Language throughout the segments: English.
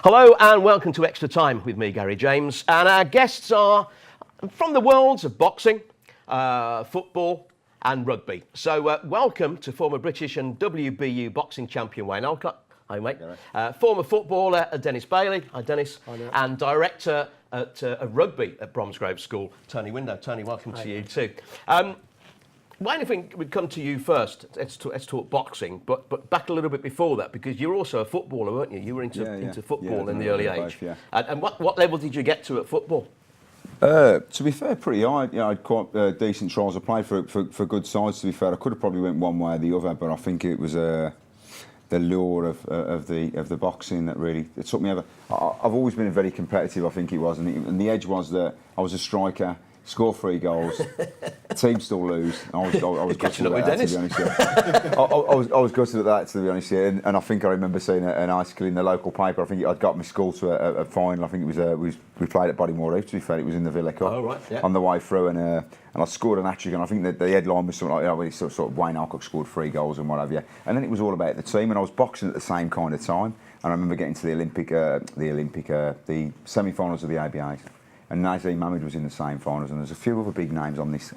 Hello and welcome to Extra Time with me, Gary James. And our guests are from the worlds of boxing, football and rugby. So welcome to former British and WBU boxing champion Wayne Elcock. Hi mate. Former footballer Dennis Bailey. Hi Dennis. Hi, and director of rugby at Bromsgrove School, Tony Windo. Tony, welcome to you too. Wayne, if we'd come to you first, let's talk boxing, but back a little bit before that, because you're also a footballer, weren't you? You were into football in the early age. Both, and what level did you get to at football? To be fair, pretty high. I had quite decent trials. I played for good sides, to be fair. I could have probably went one way or the other, but I think it was the lure of the boxing that really took me over. I've always been very competitive, I think it was, and the edge was that I was a striker. Score 3 goals, team still lose. I was catching up with Dennis. To be honest, I was gutted at that, to be honest. Yeah. And I think I remember seeing an article in the local paper. I think I'd got my school to a final. I think it was we played at Bodymoor Reef. To be fair, it was in the Villa Cup. Oh, right, yeah. On the way through, and I scored an hat-trick. And I think that the headline was something like, sort of Wayne Elcock scored 3 goals and what have you. And then it was all about the team. And I was boxing at the same kind of time. And I remember getting to the semi-finals of the ABAs. And Nazim Mohammed was in the same finals, and there's a few other big names on this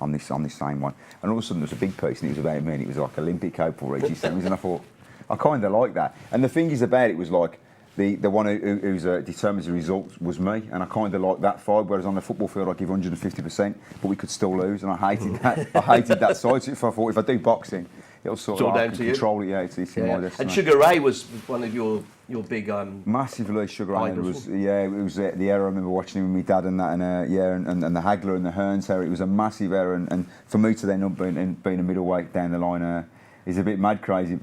same one. And all of a sudden, there was a big piece, and it was about me, and it was like Olympic hopeful reach semis, and I thought, I kind of like that. And the thing is about it was like the one who determines the result was me, and I kind of like that fight. Whereas on the football field, I give 150%, but we could still lose, and I hated that. I hated that side. So I thought if I do boxing, it'll sort of down to control it. Yeah, it's in my destiny. And Sugar Ray was one of your big massively. Sugar Ray was it was the era. I remember watching him with my dad and that, and the Hagler and the Hearns era. It was a massive era, and for me to then up being a middleweight down the line is a bit mad crazy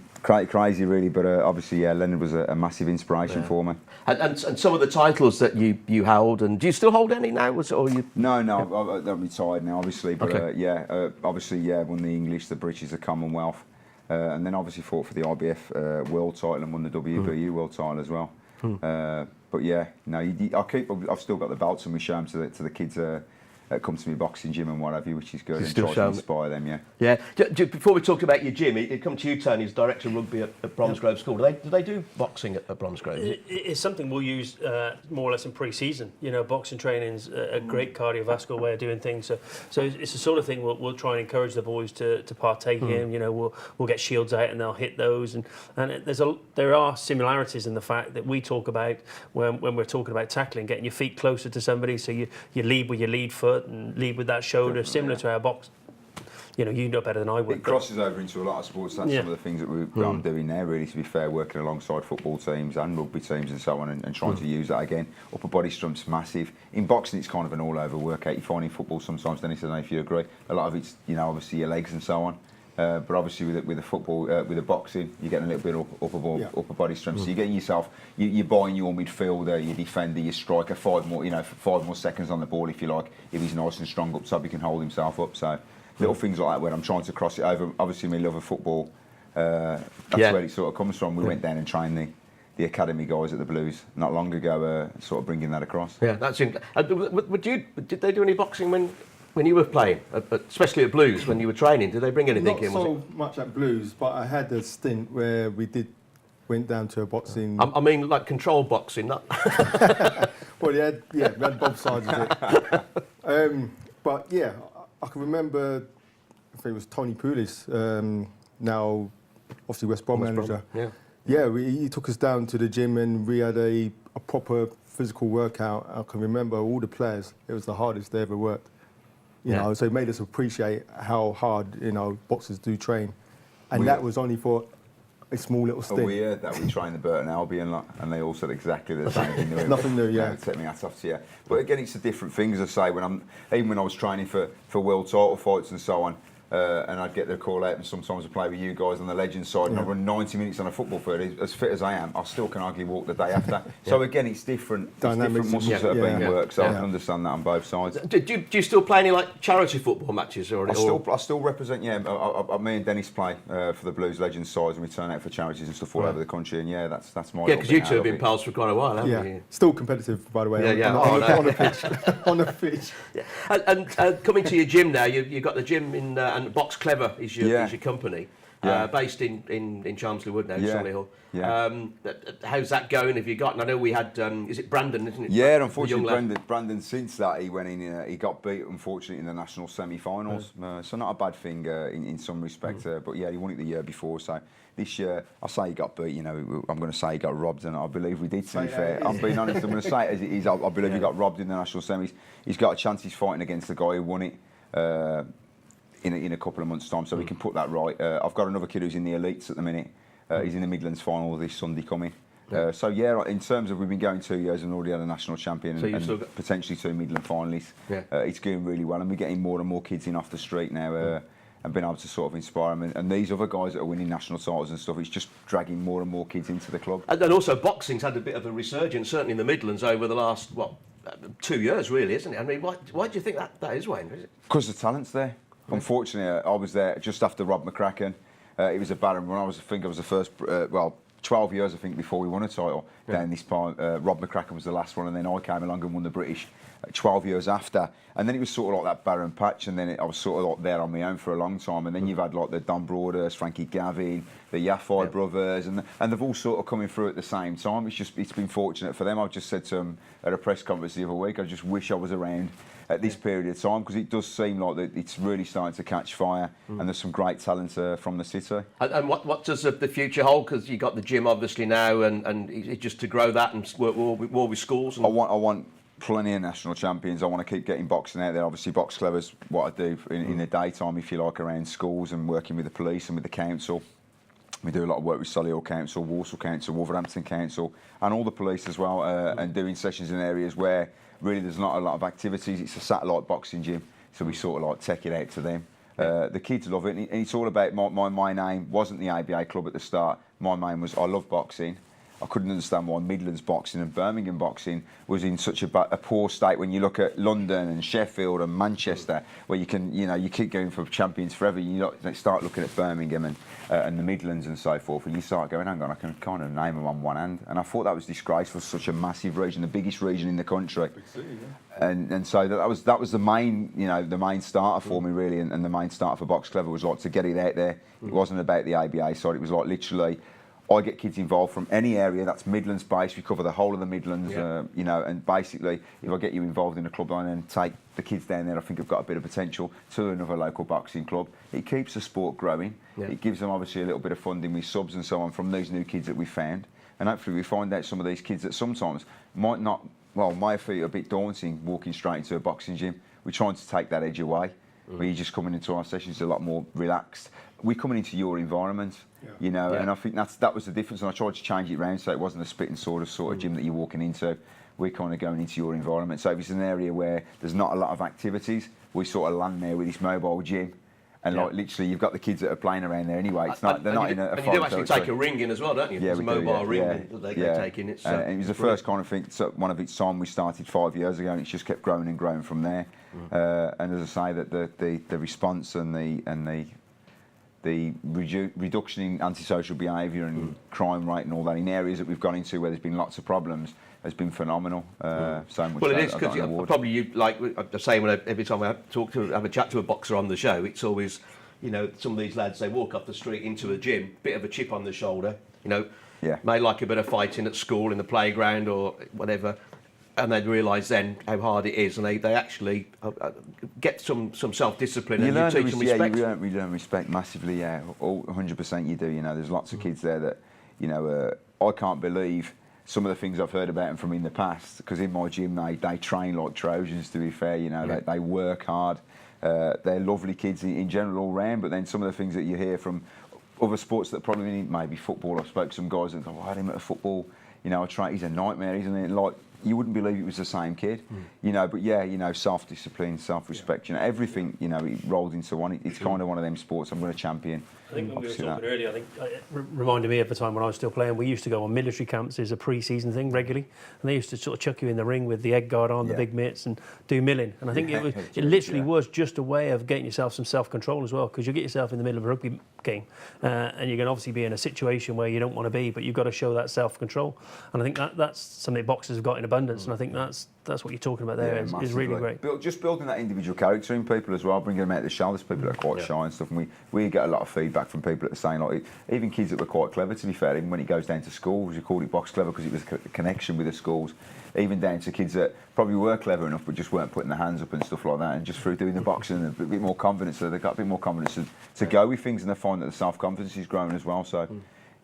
really. But obviously, Leonard was a massive inspiration for me. And some of the titles that you held, and do you still hold any now? No, I'm retired now, obviously. But obviously, won the English, the British, the Commonwealth. And then obviously fought for the IBF world title and won the WBU world title as well. But yeah, no, I've still got the belts, and we show them to the kids that come to my boxing gym and what have you, which is good, and try to inspire them. Yeah. Before we talk about your gym, it come to you, Tony, as director of rugby at Bromsgrove School. Do they do boxing at Bromsgrove? It's something we'll use more or less in pre-season. You know, boxing training's a great cardiovascular way of doing things. So it's the sort of thing we'll try and encourage the boys to partake in. You know, we'll get shields out and they'll hit those, and there are similarities in the fact that we talk about when we're talking about tackling, getting your feet closer to somebody, so you lead with your lead foot and lead with that shoulder, similar to our box. You know better than I would. It crosses over into a lot of sports. That's some of the things that I'm doing there, really, to be fair, working alongside football teams and rugby teams and so on, and trying to use that again. Upper body strength's massive. In boxing, it's kind of an all-over workout. You find in football sometimes, Dennis, I don't know if you agree, a lot of it's, obviously your legs and so on. But obviously with the football, with the boxing, you're getting a little bit upper body strength. So you're getting yourself, you're buying your midfielder, your defender, your striker 5 more seconds on the ball, if you like. If he's nice and strong up top, he can hold himself up. So little things like that where I'm trying to cross it over. Obviously, my love of football, that's where it sort of comes from. We went down and trained the academy guys at the Blues not long ago, sort of bringing that across. Yeah, that's it. Did they do any boxing when you were playing, especially at Blues, when you were training? Did they bring anything in? Not so much at Blues, but I had a stint where we went down to a boxing. I mean, like controlled boxing, not. Well, we had both sides of it. But yeah, I can remember. I think it was Tony Pulis, now obviously West Brom manager. He took us down to the gym and we had a proper physical workout. I can remember all the players. It was the hardest they ever worked. So it made us appreciate how hard, boxers do train. And that was only for a small little stint. We heard that we trained the Burton Albion lot, and they all said exactly the same thing. Nothing new, Take me hat off to you. But again, it's a different thing, as I say, even when I was training for world title fights and so on, and I'd get the call out, and sometimes I play with you guys on the Legends side, and I run 90 minutes on a football field. As fit as I am, I still can hardly walk the day after. So again, it's different. Dynamics, different muscles that are being worked. So I can understand that on both sides. Do you still play any like charity football matches or? I still represent. Me and Dennis play for the Blues Legends sides, and we turn out for charities and stuff all over the country. And that's my. Yeah, because you two have been pals for quite a while, haven't you? Still competitive, by the way. On the pitch. On the pitch. And coming to your gym now, you've got the gym in and Box Clever is your company. based in Chelmsley Wood now, Yeah. Solihull. Yeah. How's that going? Have you got? And I know we had. Is it Brandon? Isn't it? Yeah, The unfortunately, young lad. Brandon. Since that, he went in. He got beat, unfortunately, in the national semi-finals. So not a bad thing in some respect. But yeah, he won it the year before. So this year, I say he got beat. You know, I'm going to say he got robbed, and I believe we did. To be fair, I'm being honest. I'm going to say it as it is. I believe he got robbed in the national semis. He's got a chance. He's fighting against the guy who won it. In a couple of months' time, so we can put that right. I've got another kid who's in the elites at the minute. He's in the Midlands final this Sunday coming. So yeah, in terms of we've been going 2 years and already had a national champion So and potentially 2 Midland finalists. Yeah. It's going really well, and we're getting more and more kids in off the street now. And being able to sort of inspire them, and these other guys that are winning national titles and stuff, it's just dragging more and more kids into the club. And also, boxing's had a bit of a resurgence, certainly in the Midlands over the last 2 years, really, isn't it? I mean, why do you think that is, Wayne? Is it? Because the talent's there. Unfortunately, I was there just after Rob McCracken. It was a barren run. I was the first, 12 years, I think, before we won a title down this part. Rob McCracken was the last one, and then I came along and won the British 12 years after. And then it was sort of like that barren patch, and then I was sort of like there on my own for a long time. And then you've had like the Don Broadhurst, Frankie Gavin, the Yaffai brothers, and they've all sort of coming through at the same time. It's been fortunate for them. I've just said to them at a press conference the other week, I just wish I was around at this period of time, because it does seem like that it's really starting to catch fire, and there's some great talent from the city. And what does the future hold? Because you've got the gym obviously now, and it's just to grow that and work more with schools. And I want plenty of national champions. I want to keep getting boxing out there. Obviously, Box Clever's what I do in the daytime, if you like, around schools and working with the police and with the council. We do a lot of work with Solihull Council, Walsall Council, Wolverhampton Council, and all the police as well, and doing sessions in areas where really there's not a lot of activities. It's a satellite boxing gym, so we sort of like take it out to them. The kids love it, and it's all about my name wasn't the ABA club at the start. My name was I love boxing. I couldn't understand why Midlands boxing and Birmingham boxing was in such a poor state when you look at London and Sheffield and Manchester, where you keep going for champions forever. You start looking at Birmingham and the Midlands and so forth, and you start going, hang on, I can kind of name them on one hand. And I thought that was disgraceful, such a massive region, the biggest region in the country. And so that was the main starter for me really, and the main starter for Box Clever was like to get it out there. It wasn't about the ABA side. It was like literally, I get kids involved from any area that's Midlands based. We cover the whole of the Midlands, and basically, if I get you involved in a club line and take the kids down there, I think I've got a bit of potential to another local boxing club. It keeps the sport growing. Yeah. It gives them obviously a little bit of funding with subs and so on from these new kids that we found. And hopefully we find out some of these kids that sometimes might feel a bit daunting walking straight into a boxing gym. We're trying to take that edge away. Where you're just coming into our sessions a lot more relaxed. We're coming into your environment, and I think that was the difference. And I tried to change it around so it wasn't a spit and sword sort of gym that you're walking into. We're kind of going into your environment. So if it's an area where there's not a lot of activities, we sort of land there with this mobile gym. And like literally, you've got the kids that are playing around there anyway. It's not, they're not in a and you do actually take a ring in as well, don't you? Yeah, There's a mobile ring that they take in. And it was the first kind of thing, one of its time we started 5 years ago, and it's just kept growing and growing from there. And as I say, that the response and the reduction in antisocial behaviour and crime rate and all that in areas that we've gone into where there's been lots of problems has been phenomenal. So much. Well, it is, because probably you, like I say, every time I have a chat to a boxer on the show, it's always, some of these lads, they walk off the street into a gym, bit of a chip on the shoulder, may like a bit of fighting at school, in the playground or whatever, and they'd realise then how hard it is, and they actually get some self-discipline, and you teach them respect. Yeah, you learn respect massively, 100% you do. There's lots of kids there that, I can't believe some of the things I've heard about them from in the past, because in my gym they train like Trojans, to be fair. They work hard. They're lovely kids in general all round, but then some of the things that you hear from other sports that probably maybe football. I've spoke to some guys that go, I had him at football, he's a nightmare, isn't it? Like, you wouldn't believe it was the same kid, but self-discipline, self-respect, everything, it rolled into one. It's kind of one of them sports I'm going to champion. I think when we were talking earlier, I think it reminded me of the time when I was still playing, we used to go on military camps as a pre-season thing regularly, and they used to sort of chuck you in the ring with the egg guard on, the big mitts, and do milling. And I think it literally was just a way of getting yourself some self-control as well, because you get yourself in the middle of a rugby game, and you can obviously be in a situation where you don't want to be, but you've got to show that self-control. And I think that's something boxers have got in a abundance, and I think that's what you're talking about there is really great. Just building that individual character in people as well, bringing them out of the shell. There's people that are quite shy and stuff, and we get a lot of feedback from people that are saying, like, even kids that were quite clever, to be fair, even when it goes down to schools, you called it box clever because it was a connection with the schools, even down to kids that probably were clever enough but just weren't putting their hands up and stuff like that, and just through doing the boxing and a bit more confidence, so they've got a bit more confidence to go with things, and they find that the self-confidence is growing as well. So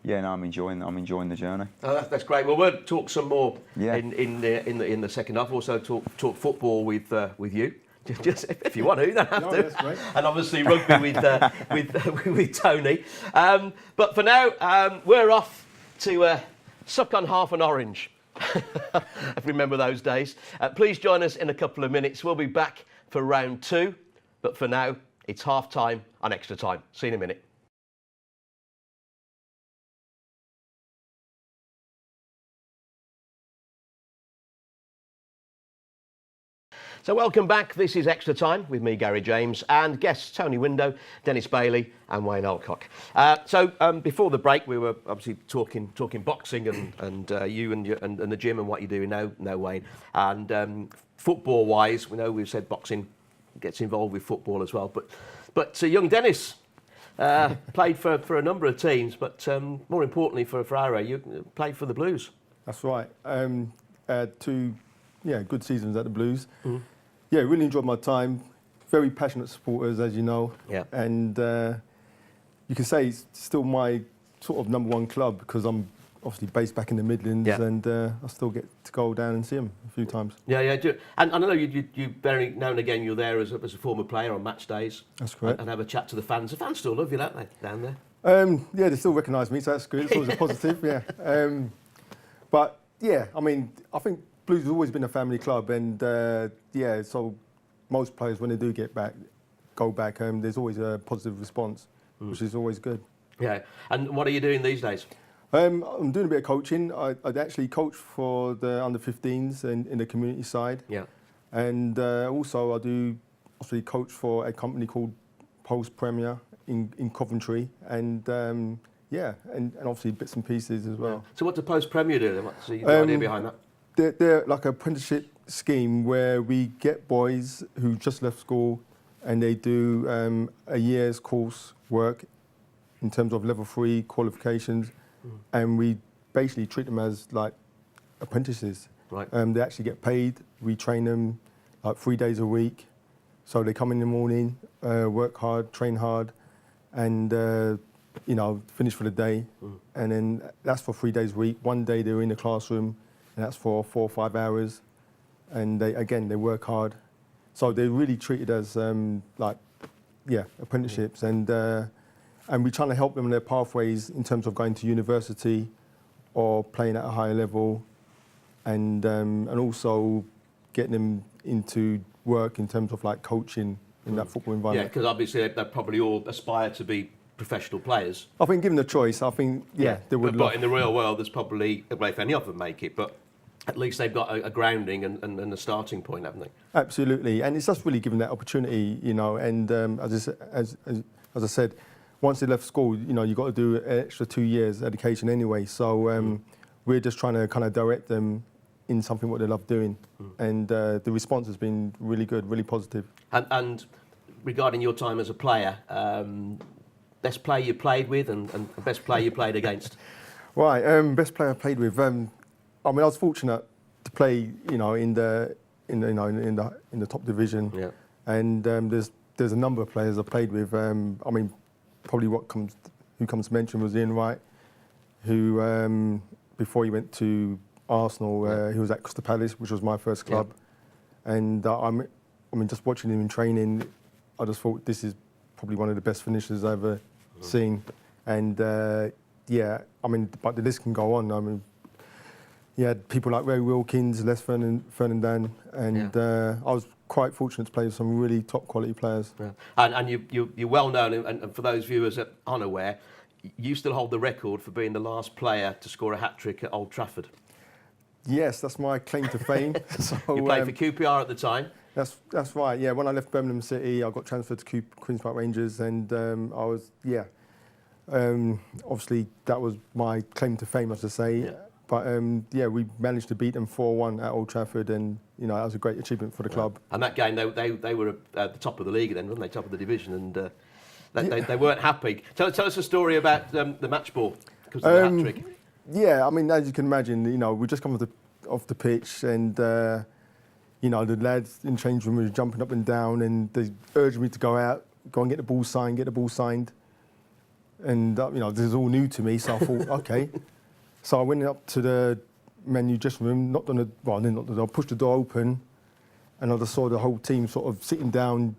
yeah, no, I'm enjoying the journey. Oh, that's great. Well, we'll talk some more in the second half. Also talk football with you. Just if you want to, you don't have to. That's great. And obviously rugby with Tony. But for now, we're off to suck on half an orange. If you remember those days. Please join us in a couple of minutes. We'll be back for round 2. But for now, it's half time on Extra Time. See you in a minute. So welcome back. This is Extra Time with me, Gary James, and guests Tony Windo, Dennis Bailey and Wayne Elcock. Before the break, we were obviously talking boxing and you and the gym and what you do now, Wayne. And football-wise, we know we've said boxing gets involved with football as well. But young Dennis played for a number of teams, but more importantly for Ira, you played for the Blues. That's right. Had 2 good seasons at the Blues. Yeah, really enjoyed my time. Very passionate supporters, as you know. Yeah. And you can say it's still my sort of number 1 club because I'm obviously based back in the Midlands, and I still get to go down and see them a few times. Yeah. And I know you very now and again you're there as a former player on match days. That's correct. And have a chat to the fans. The fans still love you, don't they, down there? Yeah, they still recognise me, so that's good. It's always a positive, yeah. But yeah, I mean, I think Blues has always been a family club, and so most players, when they do go back, there's always a positive response, which is always good. Yeah. And what are you doing these days? I'm doing a bit of coaching. I'd actually coach for the under-15s in the community side. Yeah. And also I do obviously coach for a company called Post Premier in Coventry, and and obviously bits and pieces as well. So what does Post Premier do? What's the idea behind that? They're like an apprenticeship scheme where we get boys who just left school and they do a year's course work in terms of level 3 qualifications, and we basically treat them as like apprentices. Right. They actually get paid. We train them like 3 days a week. So they come in the morning, work hard, train hard, and finish for the day. And then that's for 3 days a week. 1 day they're in the classroom, and that's for 4 or 5 hours. And they work hard. So they're really treated as apprenticeships, and we're trying to help them in their pathways in terms of going to university or playing at a higher level, and also getting them into work in terms of like coaching in that football environment. Yeah, because obviously they probably all aspire to be professional players. I think given the choice, I think they would. But in the real world, there's probably, well, if any of them make it, but at least they've got a grounding and a starting point, haven't they? Absolutely, and it's just really given that opportunity, And as I said, once they left school, you've got to do an extra 2 years education anyway. So we're just trying to kind of direct them in something what they love doing, and the response has been really good, really positive. And regarding your time as a player, best player you played with and best player you played against? Right, best player I played with. I was fortunate to play, in the top division. Yeah. And there's a number of players I played with. Probably who comes to mention was Ian Wright, who before he went to Arsenal, he was at Crystal Palace, which was my first club. Yeah. And just watching him in training, I just thought this is probably one of the best finishers I've ever seen. And but the list can go on. You had people like Ray Wilkins, Les Fernandan, and I was quite fortunate to play with some really top quality players. Yeah. And you're well known, and for those viewers that aren't aware, you still hold the record for being the last player to score a hat-trick at Old Trafford. Yes, that's my claim to fame. So, you played for QPR at the time? That's right, yeah. When I left Birmingham City, I got transferred to Queen's Park Rangers, and obviously that was my claim to fame, as I say. Yeah. But yeah, we managed to beat them 4-1 at Old Trafford, and you know that was a great achievement for the club. And that game, they were at the top of the league then, weren't they? Top of the division, and they weren't happy. Tell us a story about the match ball because of the hat trick. Yeah, I mean, as you can imagine, you know, we just come off the pitch, and you know, the lads in the change room were jumping up and down, and they urged me to go out, go and get the ball signed. And you know, this is all new to me, so I thought, okay. So I went up to the menu dressing room, knocked on the, well, I didn't knock the door, pushed the door open, and I just saw the whole team sort of sitting down,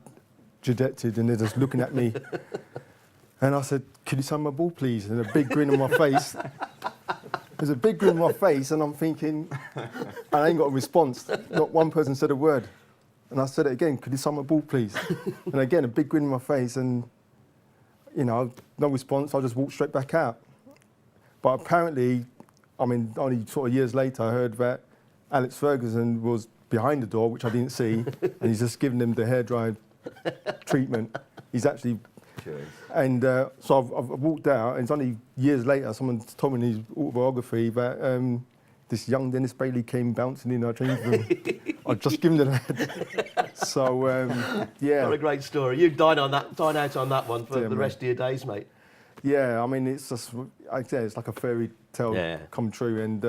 dejected, and they're just looking at me. And I said, "Could you sign my ball, please?" And a big grin on my face. There's a big grin on my face, and I'm thinking, I ain't got a response. Not one person said a word. And I said it again, "Could you sign my ball, please?" And again, a big grin on my face, and you know, no response. I just walked straight back out. But apparently, I mean, only sort of years later, I heard that Alex Ferguson was behind the door, which I didn't see, and he's just giving them the hairdryer treatment. He's actually, and so I've walked out, and it's only years later, someone told me in his autobiography that this young Dennis Bailey came bouncing in our change room. I'd just given the lad. So, yeah. What a great story. You dine out on that one for the rest of your days, mate. Yeah, I mean, it's just, like I say, it's like a fairy tale come true, and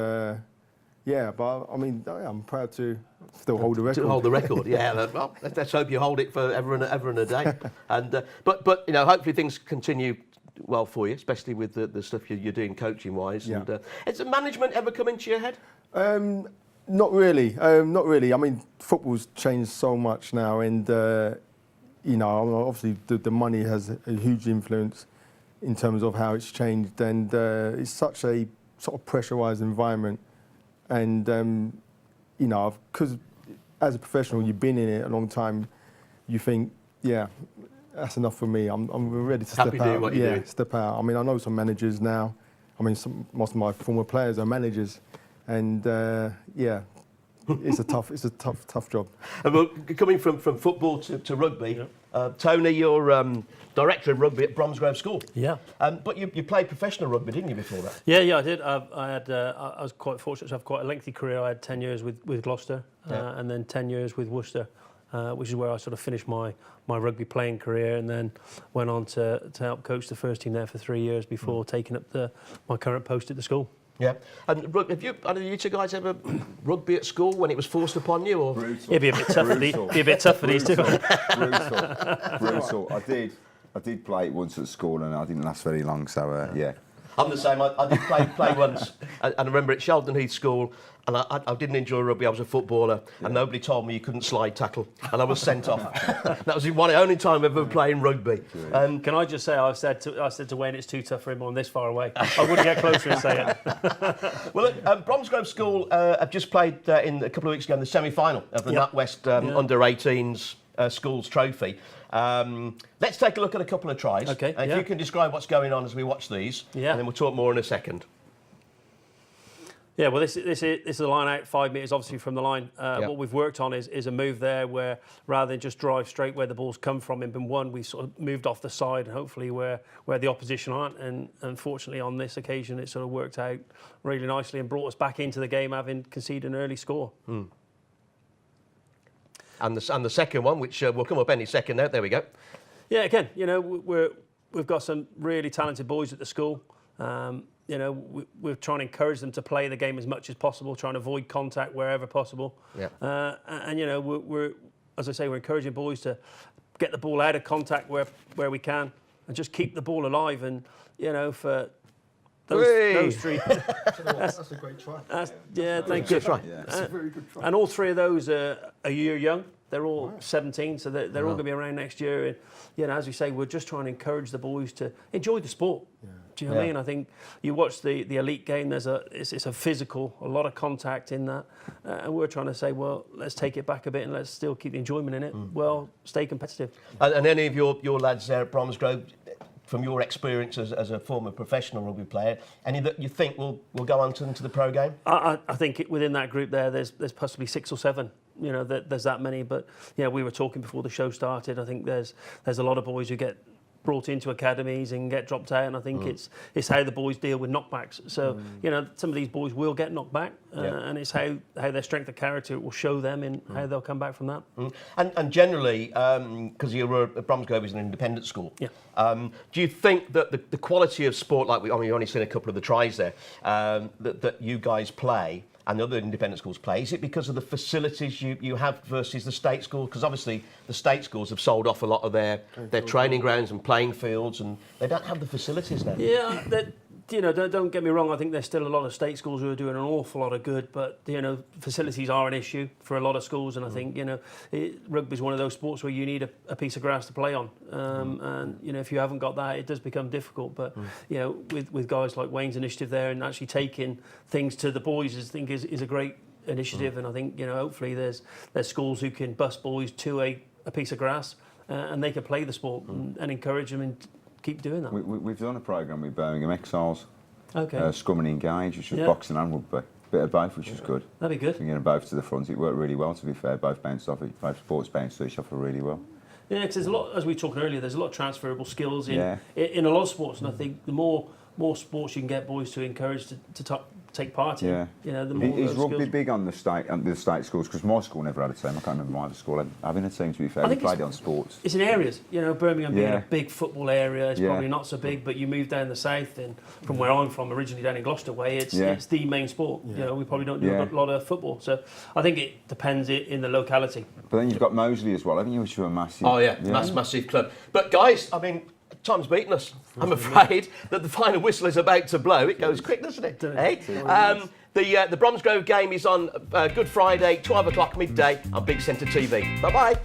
yeah, but I mean, I'm proud to still hold the record. To hold the record, yeah. Well, let's hope you hold it for ever and a day. And but you know, hopefully things continue well for you, especially with the stuff you're doing coaching wise. Yeah. And has the management ever come into your head? Not really, not really. I mean, football's changed so much now, and you know, obviously the money has a huge influence in terms of how it's changed, and it's such a sort of pressurised environment, and you know, because as a professional, you've been in it a long time, you think, yeah, that's enough for me. I'm ready to step Happy out. doing what you're doing. Step out. I mean, I know some managers now. I mean, most of my former players are managers, and yeah, it's a tough job. Well, coming from football to rugby, Tony, you're director of rugby at Bromsgrove School. Yeah. But you played professional rugby, didn't you, before that? Yeah, I did. I was quite fortunate to have quite a lengthy career. I had 10 years with Gloucester, and then 10 years with Worcester, which is where I sort of finished my rugby playing career, and then went on to help coach the first team there for 3 years before taking up my current post at the school. Yeah. And have you two guys ever rugby at school when it was forced upon you? Or? Brutal. It'd be a bit tough for these two. Brutal. I did play it once at school, and I didn't last very long. So yeah. I'm the same. I did play once, and I remember at Sheldon Heath School, and I didn't enjoy rugby. I was a footballer, and nobody told me you couldn't slide tackle, and I was sent off. That was the only time I've ever played rugby. Can I just say, I said to Wayne, it's too tough for him on this far away. I wouldn't get closer and say it. Well, look, Bromsgrove School have just played in a couple of weeks ago in the semi-final of the NatWest Under-18s Schools Trophy. Let's take a look at a couple of tries. Okay. If you can describe what's going on as we watch these, and then we'll talk more in a second. Yeah, well, this is a line out 5 metres, obviously, from the line. What we've worked on is a move there where, rather than just drive straight where the ball's come from in bin one, we sort of moved off the side, hopefully where the opposition aren't. And unfortunately, on this occasion, it sort of worked out really nicely and brought us back into the game, having conceded an early score. And the second one, which will come up any second now. There we go. Yeah, again, you know, we've got some really talented boys at the school. You know, we're trying to encourage them to play the game as much as possible, trying to avoid contact wherever possible. Yeah. And you know, we're as I say, we're encouraging boys to get the ball out of contact where we can, and just keep the ball alive. And you know, for those three, that's a great try. Thank you. That's a very good try. And all three of those are a year young. They're all 17, so they're all going to be around next year. And you know, as we say, we're just trying to encourage the boys to enjoy the sport. Yeah. Do you know what I mean? I think you watch the elite game. It's a physical, a lot of contact in that, and we're trying to say, well, let's take it back a bit and let's still keep the enjoyment in it. Well, stay competitive. And any of your lads there at Bromsgrove, from your experience as a former professional rugby player, any that you think will go on into the pro game? I think within that group there's possibly 6 or 7. You know, there's that many. But yeah, we were talking before the show started. I think there's a lot of boys who get brought into academies and get dropped out, and I think it's how the boys deal with knockbacks. So you know, some of these boys will get knocked back, and it's how their strength of character will show them in how they'll come back from that. And generally, because Bromsgrove is an independent school, do you think that the quality of sport, like we've only seen a couple of the tries there, that you guys play and the other independent schools play, is it because of the facilities you have versus the state schools? Because obviously the state schools have sold off a lot of their training grounds and playing fields, and they don't have the facilities now. Yeah, you know, don't get me wrong. I think there's still a lot of state schools who are doing an awful lot of good, but you know, facilities are an issue for a lot of schools, and I think you know, rugby is one of those sports where you need a piece of grass to play on, and you know, if you haven't got that, it does become difficult. But you know, with guys like Wayne's initiative there and actually taking things to the boys, I think is a great initiative, and I think you know, hopefully there's schools who can bus boys to a piece of grass, and they can play the sport and encourage them and keep doing that. We've done a programme with Birmingham Exiles, Okay. Scum and Engage, which was boxing and rugby. Bit of both, which was good. That'd be good. Bringing them both to the front, it worked really well. To be fair, both sports bounced each other really well. Yeah, because there's a lot, as we were talking earlier, there's a lot of transferable skills in a lot of sports, and I think the more sports you can get boys to encourage to take part in, you know, the more. Is those rugby skills. big on the state schools? Because my school never had a team. I can't remember my other school having a team. To be fair, we played it on sports. It's in areas, you know. Birmingham being a big football area, it's probably not so big. But you move down the south, and from where I'm from, originally down in Gloucester way, it's the main sport. You know, we probably don't do a lot of football, so I think it depends in the locality. But then you've got Moseley as well, haven't you? Which are a massive. Oh yeah, massive club. But guys, I mean, time's beaten us. I'm afraid that the final whistle is about to blow. It goes quick, doesn't it? Hey? The Bromsgrove game is on Good Friday, 12 o'clock midday on Big Centre TV. Bye-bye.